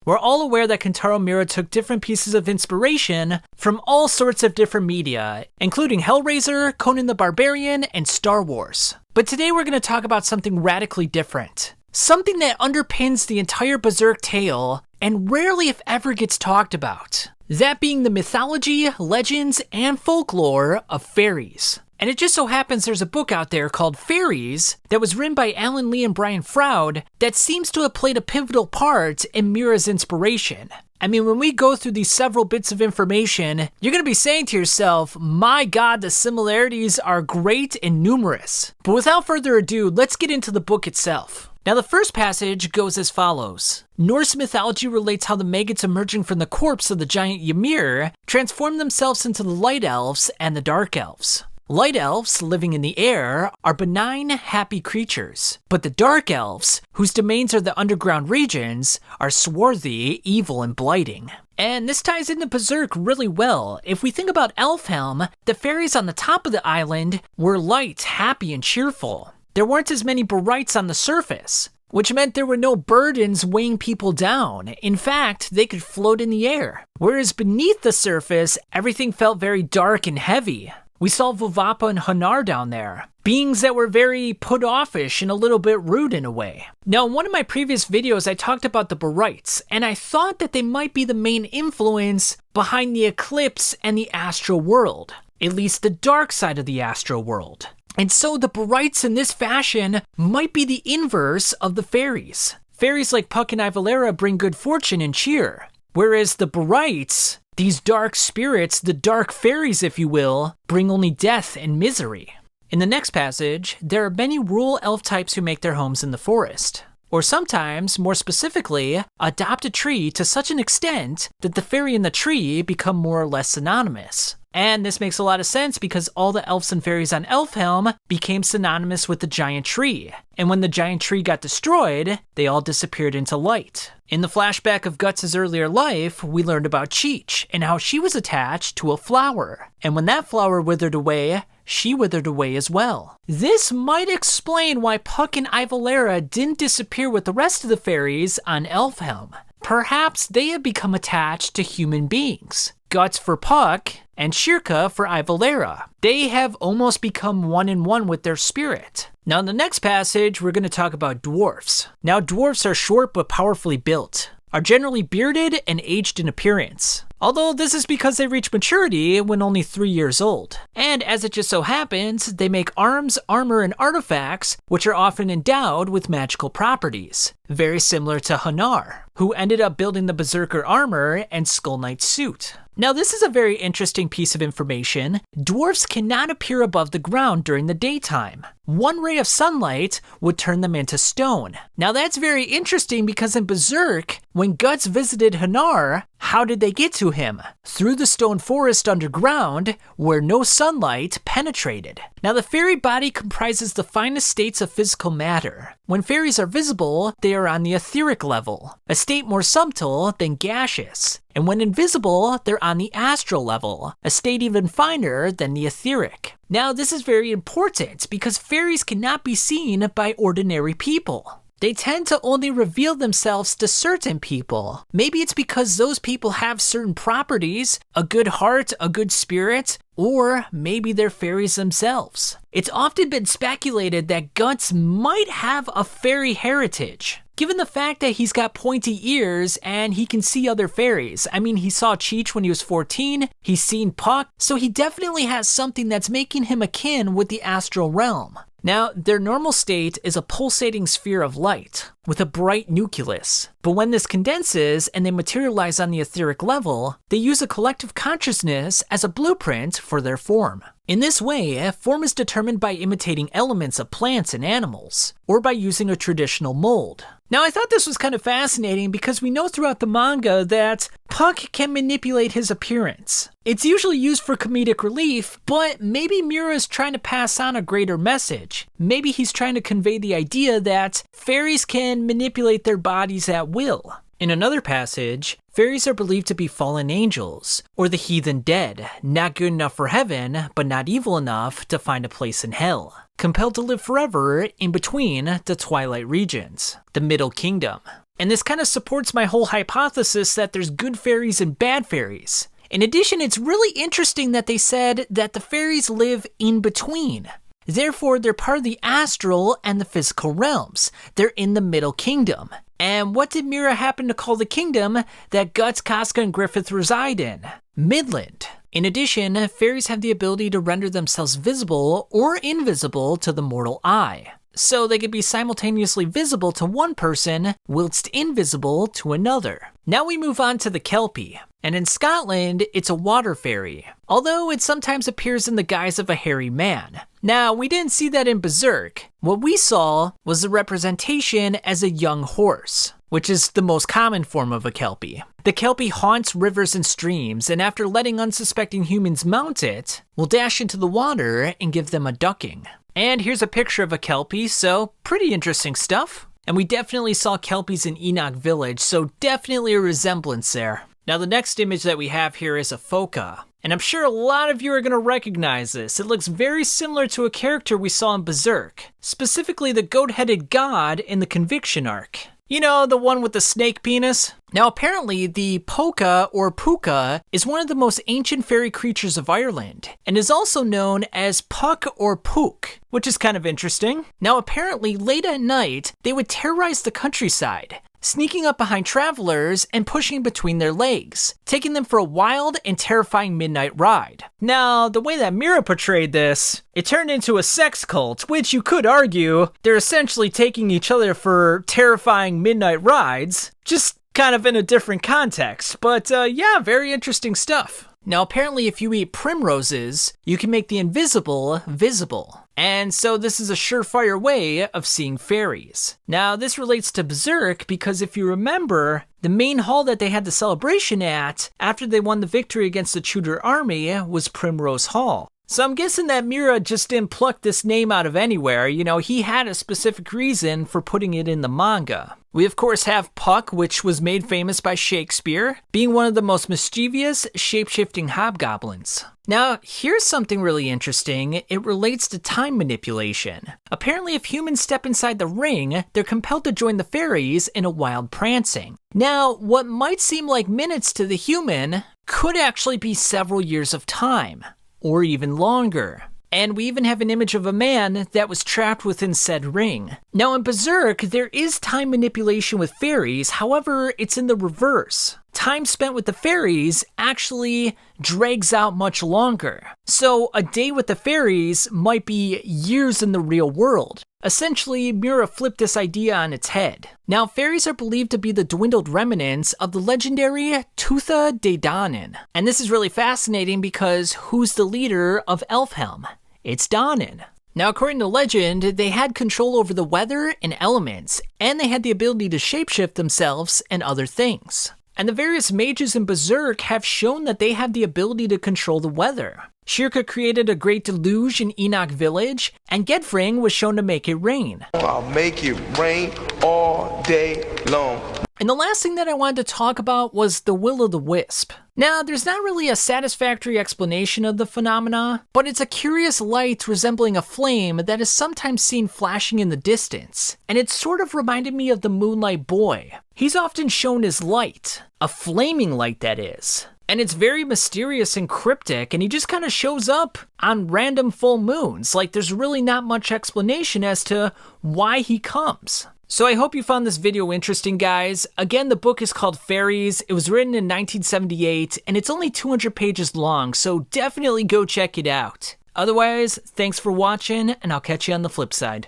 We're all aware that Kentaro Miura took different pieces of inspiration from all sorts of different media, including Hellraiser, Conan the Barbarian, and Star Wars. But today we're going to talk about something radically different. Something that underpins the entire Berserk tale and rarely if ever gets talked about. That being the mythology, legends, and folklore of fairies. And it just so happens there's a book out there called Fairies that was written by Alan Lee and Brian Froud that seems to have played a pivotal part in Miura's inspiration. I mean, when we go through these several bits of information, you're going to be saying to yourself, my god, the similarities are great and numerous. But without further ado, let's get into the book itself. Now, the first passage goes as follows. Norse mythology relates how the maggots emerging from the corpse of the giant Ymir transform themselves into the Light Elves and the Dark Elves. Light Elves, living in the air, are benign, happy creatures. But the Dark Elves, whose domains are the underground regions, are swarthy, evil, and blighting. And this ties into Berserk really well. If we think about Elfhelm, the fairies on the top of the island were light, happy, and cheerful. There weren't as many barites on the surface, which meant there were no burdens weighing people down. In fact, they could float in the air. Whereas beneath the surface, everything felt very dark and heavy. We saw Vuvapa and Hanar down there, beings that were very put-offish and a little bit rude in a way. Now, in one of my previous videos, I talked about the Barites, and I thought that they might be the main influence behind the eclipse and the astral world, at least the dark side of the astral world. And so the Barites in this fashion might be the inverse of the fairies. Fairies like Puck and Ivalera bring good fortune and cheer, whereas the Barites, these dark spirits, the dark fairies if you will, bring only death and misery. In the next passage, there are many rural elf types who make their homes in the forest. Or sometimes, more specifically, adopt a tree to such an extent that the fairy and the tree become more or less synonymous. And this makes a lot of sense because all the elves and fairies on Elfhelm became synonymous with the giant tree. And when the giant tree got destroyed, they all disappeared into light. In the flashback of Guts' earlier life, we learned about Cheech and how she was attached to a flower. And when that flower withered away, she withered away as well. This might explain why Puck and Ivalera didn't disappear with the rest of the fairies on Elfhelm. Perhaps they had become attached to human beings. Guts for Puck, and Shirka for Ivalera. They have almost become one in one with their spirit. Now in the next passage, we're going to talk about dwarfs. Now dwarfs are short but powerfully built, are generally bearded and aged in appearance. Although this is because they reach maturity when only 3 years old. And as it just so happens, they make arms, armor, and artifacts which are often endowed with magical properties. Very similar to Hanar, who ended up building the Berserker armor and Skull Knight's suit. Now this is a very interesting piece of information. Dwarfs cannot appear above the ground during the daytime. One ray of sunlight would turn them into stone. Now that's very interesting because in Berserk, when Guts visited Hanar, how did they get to him? Through the stone forest underground, where no sunlight penetrated. Now the fairy body comprises the finest states of physical matter. When fairies are visible, they are on the etheric level, a state more subtle than gaseous. And when invisible, they're on the astral level, a state even finer than the etheric. Now this is very important because fairies cannot be seen by ordinary people. They tend to only reveal themselves to certain people. Maybe it's because those people have certain properties, a good heart, a good spirit, or maybe they're fairies themselves. It's often been speculated that Guts might have a fairy heritage, given the fact that he's got pointy ears and he can see other fairies. I mean, he saw Cheech when he was 14, he's seen Puck, so he definitely has something that's making him akin with the astral realm. Now, their normal state is a pulsating sphere of light with a bright nucleus. But when this condenses and they materialize on the etheric level, they use a collective consciousness as a blueprint for their form. In this way, form is determined by imitating elements of plants and animals, or by using a traditional mold. Now, I thought this was kind of fascinating because we know throughout the manga that Puck can manipulate his appearance. It's usually used for comedic relief, but maybe Miura is trying to pass on a greater message. Maybe he's trying to convey the idea that fairies can manipulate their bodies at will. In another passage, fairies are believed to be fallen angels, or the heathen dead, not good enough for heaven, but not evil enough to find a place in hell, compelled to live forever in between the twilight regions, the Middle Kingdom. And this kind of supports my whole hypothesis that there's good fairies and bad fairies. In addition, it's really interesting that they said that the fairies live in between. Therefore, they're part of the astral and the physical realms. They're in the Middle Kingdom. And what did Mira happen to call the kingdom that Guts, Casca, and Griffith reside in? Midland. In addition, fairies have the ability to render themselves visible or invisible to the mortal eye. So they could be simultaneously visible to one person, whilst invisible to another. Now we move on to the Kelpie. And in Scotland, it's a water fairy, although it sometimes appears in the guise of a hairy man. Now, we didn't see that in Berserk. What we saw was the representation as a young horse, which is the most common form of a Kelpie. The Kelpie haunts rivers and streams, and after letting unsuspecting humans mount it, will dash into the water and give them a ducking. And here's a picture of a Kelpie, so pretty interesting stuff. And we definitely saw Kelpies in Enoch Village, so definitely a resemblance there. Now the next image that we have here is a Foca. And I'm sure a lot of you are going to recognize this. It looks very similar to a character we saw in Berserk, specifically the goat-headed god in the Conviction arc. You know, the one with the snake penis? Now apparently the Poca or Puka is one of the most ancient fairy creatures of Ireland, and is also known as Puck or Pook, which is kind of interesting. Now apparently late at night, they would terrorize the countryside, sneaking up behind travelers and pushing between their legs, taking them for a wild and terrifying midnight ride. Now, the way that Mira portrayed this, it turned into a sex cult, which you could argue they're essentially taking each other for terrifying midnight rides, just kind of in a different context. But yeah, very interesting stuff. Now apparently if you eat primroses, you can make the invisible visible. And so this is a surefire way of seeing fairies. Now this relates to Berserk because if you remember, the main hall that they had the celebration at after they won the victory against the Tudor army was Primrose Hall. So I'm guessing that Mira just didn't pluck this name out of anywhere. You know, he had a specific reason for putting it in the manga. We of course have Puck, which was made famous by Shakespeare, being one of the most mischievous, shape-shifting hobgoblins. Now, here's something really interesting. It relates to time manipulation. Apparently, if humans step inside the ring, they're compelled to join the fairies in a wild prancing. Now, what might seem like minutes to the human could actually be several years of time, or even longer. And we even have an image of a man that was trapped within said ring. Now in Berserk, there is time manipulation with fairies, however, it's in the reverse. Time spent with the fairies actually drags out much longer. So a day with the fairies might be years in the real world. Essentially, Mira flipped this idea on its head. Now, fairies are believed to be the dwindled remnants of the legendary Tutha de Danann. And this is really fascinating because who's the leader of Elfhelm? It's Danann. Now, according to legend, they had control over the weather and elements, and they had the ability to shapeshift themselves and other things. And the various mages in Berserk have shown that they have the ability to control the weather. Shirka created a great deluge in Enoch Village, and Gedfring was shown to make it rain. I'll make it rain all day long. And the last thing that I wanted to talk about was the will-o'-the-wisp. Now, there's not really a satisfactory explanation of the phenomena, but it's a curious light resembling a flame that is sometimes seen flashing in the distance, and it sort of reminded me of the Moonlight Boy. He's often shown as light, a flaming light that is. And it's very mysterious and cryptic, and he just kind of shows up on random full moons. Like, there's really not much explanation as to why he comes. So I hope you found this video interesting, guys. Again, the book is called Fairies. It was written in 1978, and it's only 200 pages long, so definitely go check it out. Otherwise, thanks for watching, and I'll catch you on the flip side.